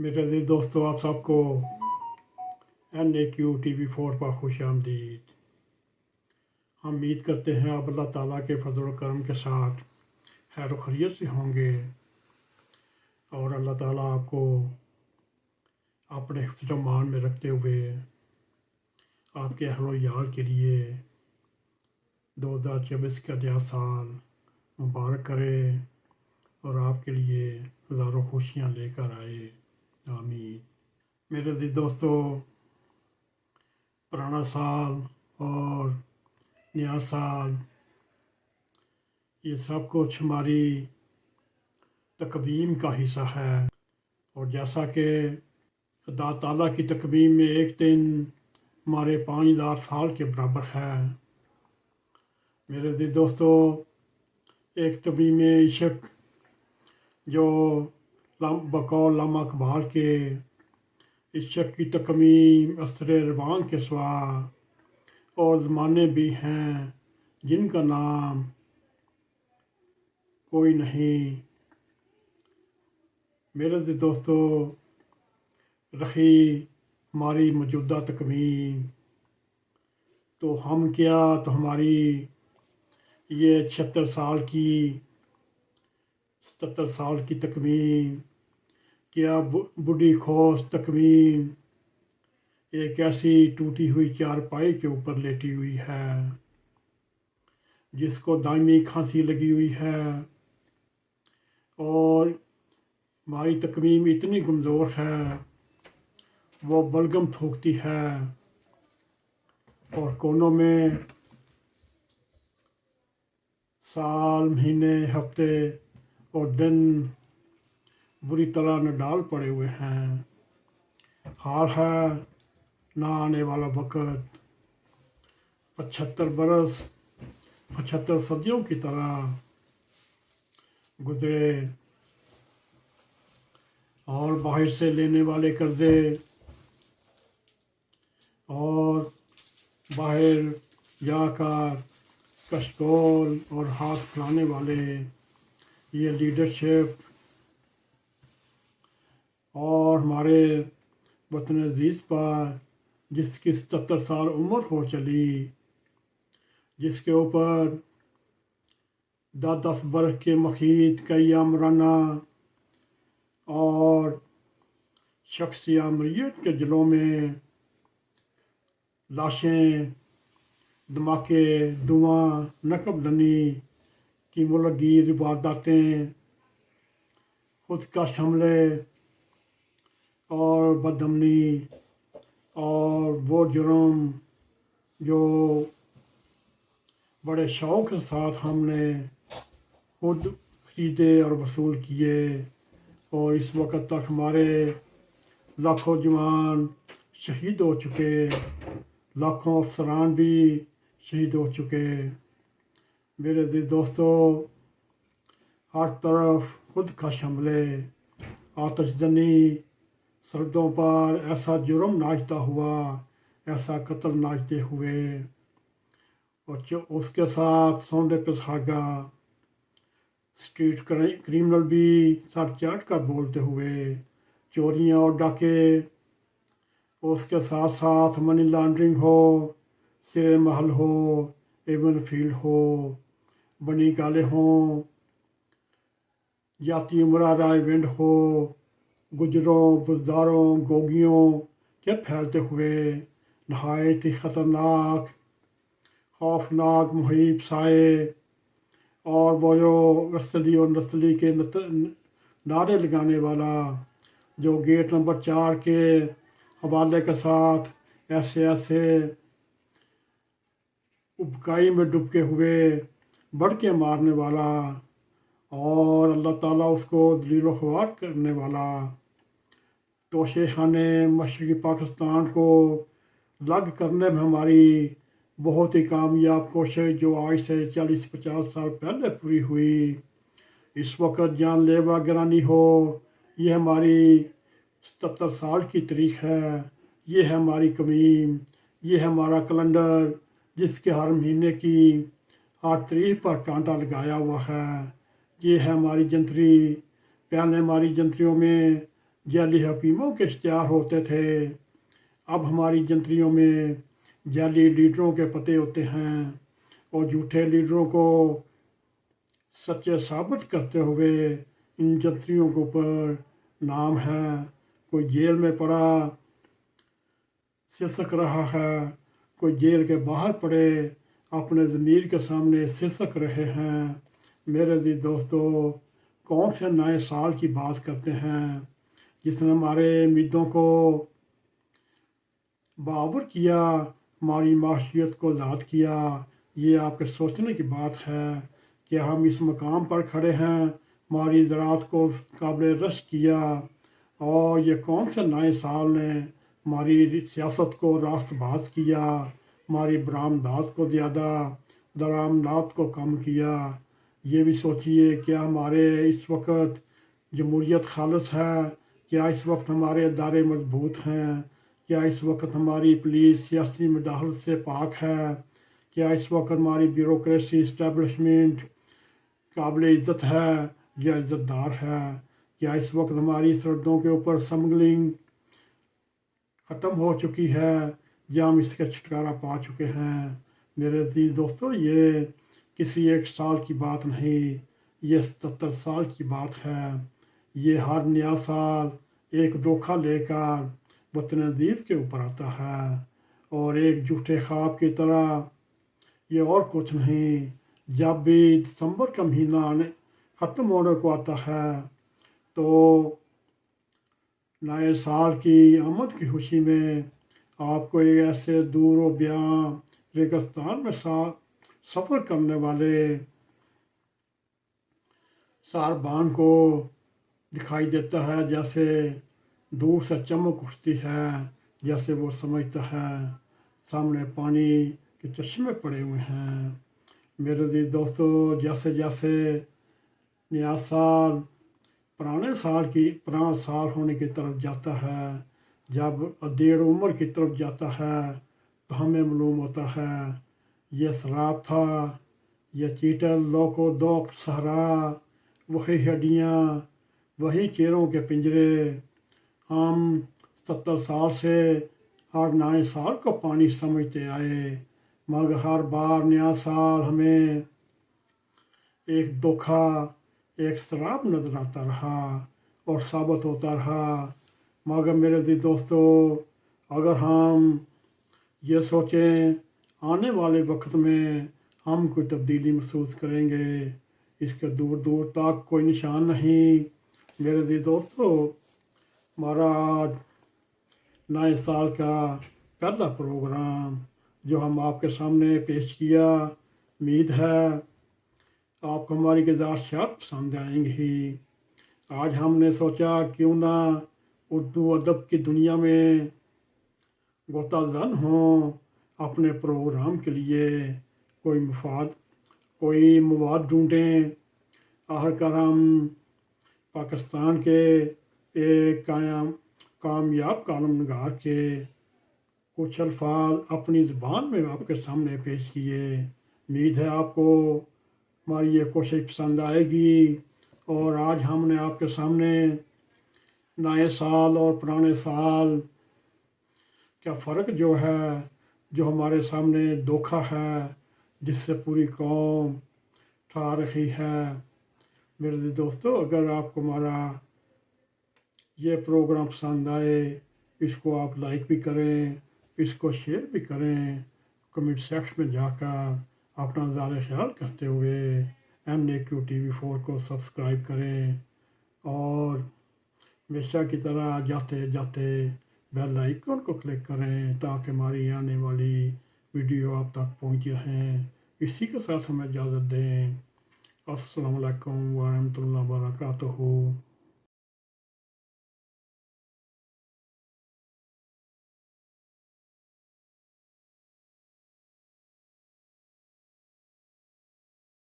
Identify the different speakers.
Speaker 1: मेरे अजीज दोस्तों, आप सबको NAQ TV4 पर खुश आमदीद। हम उम्मीद करते हैं आप अल्लाह ताला के फजल और करम के साथ खैर खैरियत से होंगे और अल्लाह ताला आपको अपने हिफ्ज़ मान में रखते हुए आपके अहलो याल के लिए 2024 का नया साल मुबारक करे और आपके लिए हज़ारों खुशियाँ लेकर आए। आमीन। मेरे अजीज दोस्तों, पुराना साल और नया साल ये सब कुछ हमारी तकवीम का हिस्सा है। और जैसा कि खुदा ताला की तकवीम में एक दिन हमारे 5000 साल के बराबर है। मेरे अजीज दोस्तों, एक तकवीम इश्क जो बकौल लामा इकबाल के इश्क की तकवीम असर रवान के सिवा और ज़माने भी हैं जिनका नाम कोई नहीं। मेरे दोस्तों, रही हमारी मौजूदा तकवीम तो हम क्या, तो हमारी ये 76 साल की 77 साल की तकवीम क्या बूढ़ी खोस तकवीम एक ऐसी टूटी हुई चारपाई के ऊपर लेटी हुई है जिसको दायमी खांसी लगी हुई है और हमारी तकवीम इतनी कमज़ोर है, वो बलगम थूकती है और कोनों में साल, महीने, हफ्ते और दिन बुरी तरह नडाल पड़े हुए हैं। हाल है ना आने वाला वक़्त 75 बरस 75 सदियों की तरह गुजरे और बाहर से लेने वाले कर्जे और बाहर जाकर कशकोल और हाथ फैलाने वाले ये लीडरशिप और हमारे वतन अजीज़ पर जिसकी 77 साल उम्र हो चली, जिसके ऊपर 10-10 बरस के मखीत कई आमराना और शख्सी आमरीत के जिलों में लाशें, धमाके, धुआं, नकबदनी की मुलगीर वारदातें, खुदकश हमले और बदअमनी और वो जुर्म जो बड़े शौक़ के साथ हमने खुद खरीदे और वसूल किए और इस वक्त तक हमारे लाखों जवान शहीद हो चुके, लाखों अफसरान भी शहीद हो चुके। मेरे अजीज़ दोस्तों, हर तरफ खुदकश हमले, आतिशज़नी, सरहदों पर ऐसा जुर्म नाचता हुआ, ऐसा कत्ल नाचते हुए और जो उसके साथ सौंदे पे सुहागा स्ट्रीट क्रिमिनल भी सर चाट कर बोलते हुए, चोरियाँ और डाके, उसके साथ साथ मनी लॉन्ड्रिंग हो, सिरे महल हो, एवन फील्ड हो, बनी गाले हों, जाती उमरा राय विंड हो, गुजरों, बुजदारों, गोगियों के फैलते हुए नहायत ही ख़तरनाक खौफनाक मुहीब साए और वो जो रसली और नस्ली के नारे लगाने वाला जो गेट नंबर 4 के हवाले के साथ ऐसे ऐसे उबकाई में डुबके हुए बढ़ के मारने वाला और अल्लाह ताला उसको दलील ख्वार करने वाला तोशे खाने मशरक़ी पाकिस्तान को लग करने में हमारी बहुत ही कामयाब कोशिश जो आज से 40-50 साल पहले पूरी हुई। इस वक्त जानलेवा गिरानी हो, ये हमारी 77 साल की तारीख है। ये है हमारी कवीम, ये है हमारा कैलेंडर जिसके हर महीने की हर तारीख पर कांटा लगाया हुआ है। ये है हमारी जंतरी। पहले हमारी जंतरियों में जाली हकीमों के इश्तिहार होते थे, अब हमारी जंतरियों में जाली लीडरों के पते होते हैं और झूठे लीडरों को सच्चे साबित करते हुए इन जंतरियों के ऊपर नाम है। कोई जेल में पड़ा सिसक रहा है, कोई जेल के बाहर पड़े अपने ज़मीर के सामने सिसक रहे हैं। मेरे दी दोस्तों, कौन से नए साल की बात करते हैं जिसने हमारे उम्मीदों को बाबर किया, हमारी माशियत को ज़ाद किया। ये आपके सोचने की बात है कि हम इस मकाम पर खड़े हैं, हमारी ज़राअत को काबिल रश किया, और ये कौन से नए साल ने हमारी सियासत को रास्तबाज किया, हमारी बरामदात को ज़्यादा, दरामदात को कम किया। ये भी सोचिए, क्या हमारे इस वक्त जमहूरियत खालिस है? क्या इस वक्त हमारे अदारे मजबूत हैं? क्या इस वक्त हमारी पुलिस सियासी मदाखलत से पाक है? क्या इस वक्त हमारी ब्यूरोक्रेसी इस्टेब्लिशमेंट काबिल इज़्ज़त है या इज़्ज़तदार है? क्या इस वक्त हमारी सरहदों के ऊपर स्मगलिंग ख़त्म हो चुकी है या हम इसका छुटकारा पा चुके हैं? मेरे अज़ीज़ दोस्तों, ये किसी एक साल की बात नहीं, ये 77 साल की बात है। ये हर नया साल एक धोखा लेकर वतन अजीज़ के ऊपर आता है और एक झूठे ख्वाब की तरह। ये और कुछ नहीं। जब भी दिसंबर का महीना ख़त्म होने को आता है तो नए साल की आमद की खुशी में आपको एक ऐसे दूर व ब्यां रेगिस्तान में सफ़र करने वाले सारबान को दिखाई देता है, जैसे दूर से चमक उठती है, जैसे वो समझता है सामने पानी के चश्मे पड़े हुए हैं। मेरे अज़ीज़ दोस्तों, जैसे जैसे नया साल पुराना साल होने की तरफ जाता है, जब अधेड़ उम्र की तरफ जाता है, तो हमें मालूम होता है ये शराब था, ये चीटल लोको दोक सहरा, वही हड्डियाँ, वही चेहरों के पिंजरे। हम 70 साल से हर नए साल को पानी समझते आए, मगर हर बार नया साल हमें एक धोखा, एक शराब नज़र आता रहा और साबित होता रहा। मगर मेरे दिल दोस्तों, अगर हम ये सोचें आने वाले वक्त में हम कोई तब्दीली महसूस करेंगे, इसके दूर दूर तक कोई निशान नहीं। मेरे दिल दोस्तों, हमारा आज नए साल का पहला प्रोग्राम जो हम आपके सामने पेश किया, उम्मीद है आपको हमारी गुज़ारिशात पसंद आएंगी। आज हमने सोचा क्यों ना उर्दू अदब की दुनिया में गोताज़न हों, अपने प्रोग्राम के लिए कोई मवाद ढूँढें। आखिरकार हम पाकिस्तान के एक कामयाब कालम नगार के कुछ अल्फाज अपनी ज़बान में आपके सामने पेश किए। उम्मीद है आपको हमारी ये कोशिश पसंद आएगी। और आज हमने आपके सामने नए साल और पुराने साल का फ़र्क जो है, जो हमारे सामने धोखा है जिससे पूरी कौम ठा रही है। मेरे दोस्तों, अगर आपको हमारा ये प्रोग्राम पसंद आए, इसको आप लाइक भी करें, इसको शेयर भी करें, कमेंट सेक्शन में जाकर अपना ज़ाहिर ख्याल करते हुए MAQ TV4 को सब्सक्राइब करें और हमेशा की तरह जाते जाते बेल आइकन को क्लिक करें ताकि हमारी आने वाली वीडियो आप तक पहुंच रहें। इसी के साथ हमें इजाज़त दें। अस्सलाम वालेकुम व रहमतुल्लाहि व बरकातहू।